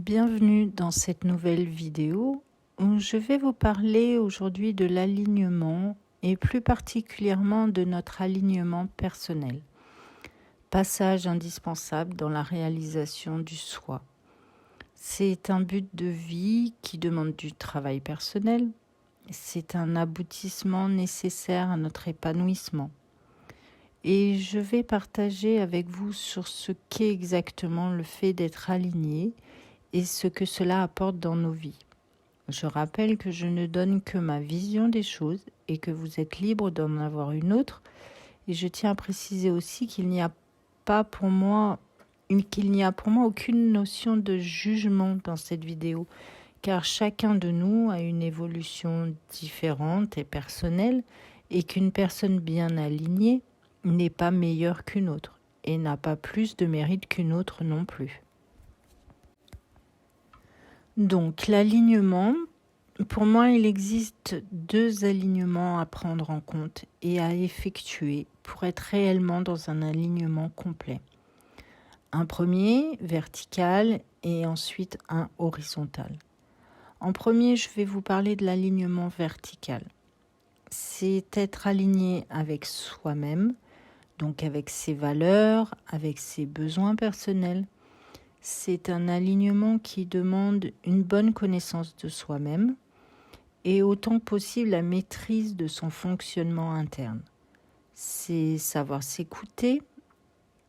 Bienvenue dans cette nouvelle vidéo où je vais vous parler aujourd'hui de l'alignement et plus particulièrement de notre alignement personnel. Passage indispensable dans la réalisation du soi. C'est un but de vie qui demande du travail personnel. C'est un aboutissement nécessaire à notre épanouissement. Et je vais partager avec vous sur ce qu'est exactement le fait d'être aligné et ce que cela apporte dans nos vies. Je rappelle que je ne donne que ma vision des choses et que vous êtes libre d'en avoir une autre. Et je tiens à préciser aussi qu'il n'y a pour moi aucune notion de jugement dans cette vidéo, car chacun de nous a une évolution différente et personnelle, et qu'une personne bien alignée n'est pas meilleure qu'une autre et n'a pas plus de mérite qu'une autre non plus. Donc l'alignement, pour moi, il existe deux alignements à prendre en compte et à effectuer pour être réellement dans un alignement complet. Un premier, vertical, et ensuite un horizontal. En premier, je vais vous parler de l'alignement vertical. C'est être aligné avec soi-même, donc avec ses valeurs, avec ses besoins personnels. C'est un alignement qui demande une bonne connaissance de soi-même et autant que possible la maîtrise de son fonctionnement interne. C'est savoir s'écouter,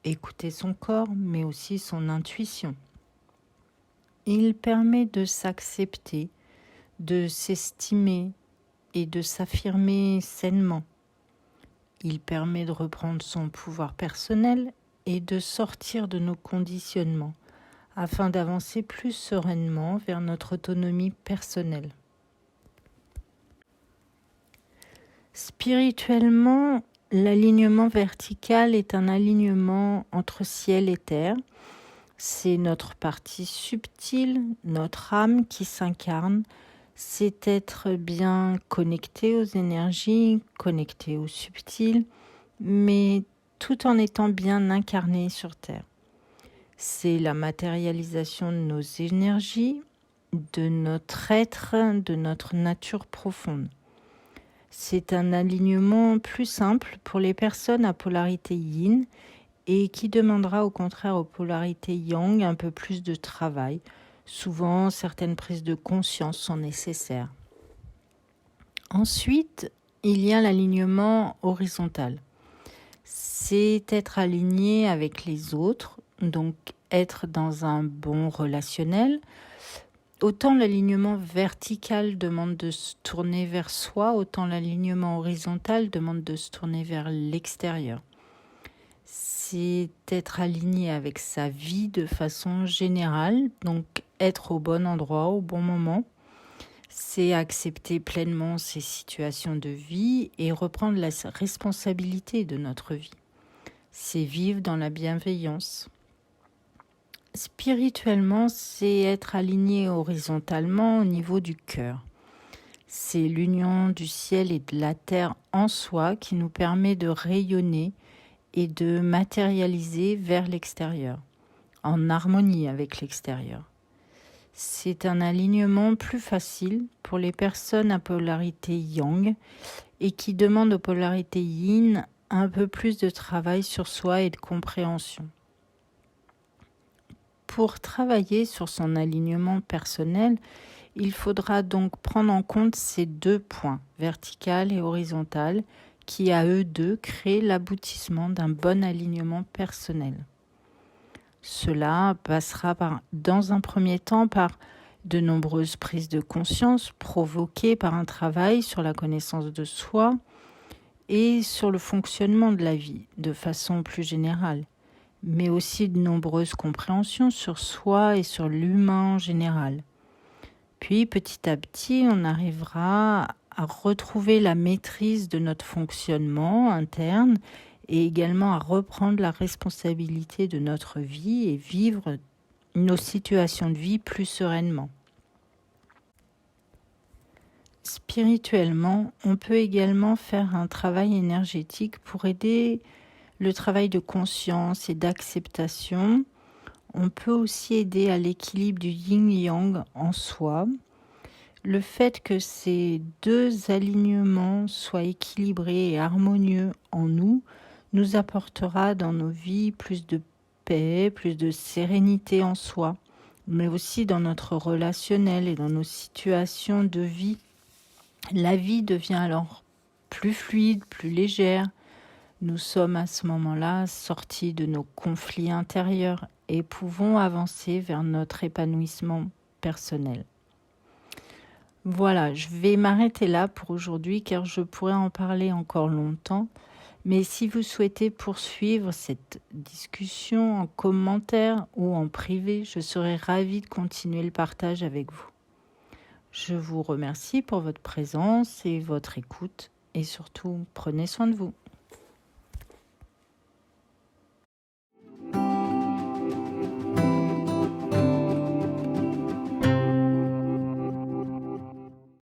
écouter son corps, mais aussi son intuition. Il permet de s'accepter, de s'estimer et de s'affirmer sainement. Il permet de reprendre son pouvoir personnel et de sortir de nos conditionnements afin d'avancer plus sereinement vers notre autonomie personnelle. Spirituellement, l'alignement vertical est un alignement entre ciel et terre. C'est notre partie subtile, notre âme qui s'incarne. C'est être bien connecté aux énergies, connecté au subtil, mais tout en étant bien incarné sur terre. C'est la matérialisation de nos énergies, de notre être, de notre nature profonde. C'est un alignement plus simple pour les personnes à polarité yin et qui demandera au contraire aux polarités yang un peu plus de travail. Souvent, certaines prises de conscience sont nécessaires. Ensuite, il y a l'alignement horizontal. C'est être aligné avec les autres, donc être dans un bon relationnel. Autant l'alignement vertical demande de se tourner vers soi, autant l'alignement horizontal demande de se tourner vers l'extérieur. C'est être aligné avec sa vie de façon générale, donc être au bon endroit, au bon moment. C'est accepter pleinement ses situations de vie et reprendre la responsabilité de notre vie. C'est vivre dans la bienveillance. Spirituellement, c'est être aligné horizontalement au niveau du cœur. C'est l'union du ciel et de la terre en soi qui nous permet de rayonner et de matérialiser vers l'extérieur, en harmonie avec l'extérieur. C'est un alignement plus facile pour les personnes à polarité yang et qui demande aux polarités yin un peu plus de travail sur soi et de compréhension. Pour travailler sur son alignement personnel, il faudra donc prendre en compte ces deux points, vertical et horizontal, qui à eux deux créent l'aboutissement d'un bon alignement personnel. Cela passera dans un premier temps par de nombreuses prises de conscience provoquées par un travail sur la connaissance de soi et sur le fonctionnement de la vie de façon plus générale, mais aussi de nombreuses compréhensions sur soi et sur l'humain en général. Puis petit à petit, on arrivera à retrouver la maîtrise de notre fonctionnement interne et également à reprendre la responsabilité de notre vie et vivre nos situations de vie plus sereinement. Spirituellement, on peut également faire un travail énergétique pour aider le travail de conscience et d'acceptation. on peut aussi aider à l'équilibre du yin-yang en soi. Le fait que ces deux alignements soient équilibrés et harmonieux en nous, nous apportera dans nos vies plus de paix, plus de sérénité en soi, mais aussi dans notre relationnel et dans nos situations de vie. La vie devient alors plus fluide, plus légère. Nous sommes à ce moment-là sortis de nos conflits intérieurs et pouvons avancer vers notre épanouissement personnel. Voilà, je vais m'arrêter là pour aujourd'hui car je pourrais en parler encore longtemps. Mais si vous souhaitez poursuivre cette discussion en commentaire ou en privé, je serai ravie de continuer le partage avec vous. Je vous remercie pour votre présence et votre écoute et surtout, prenez soin de vous.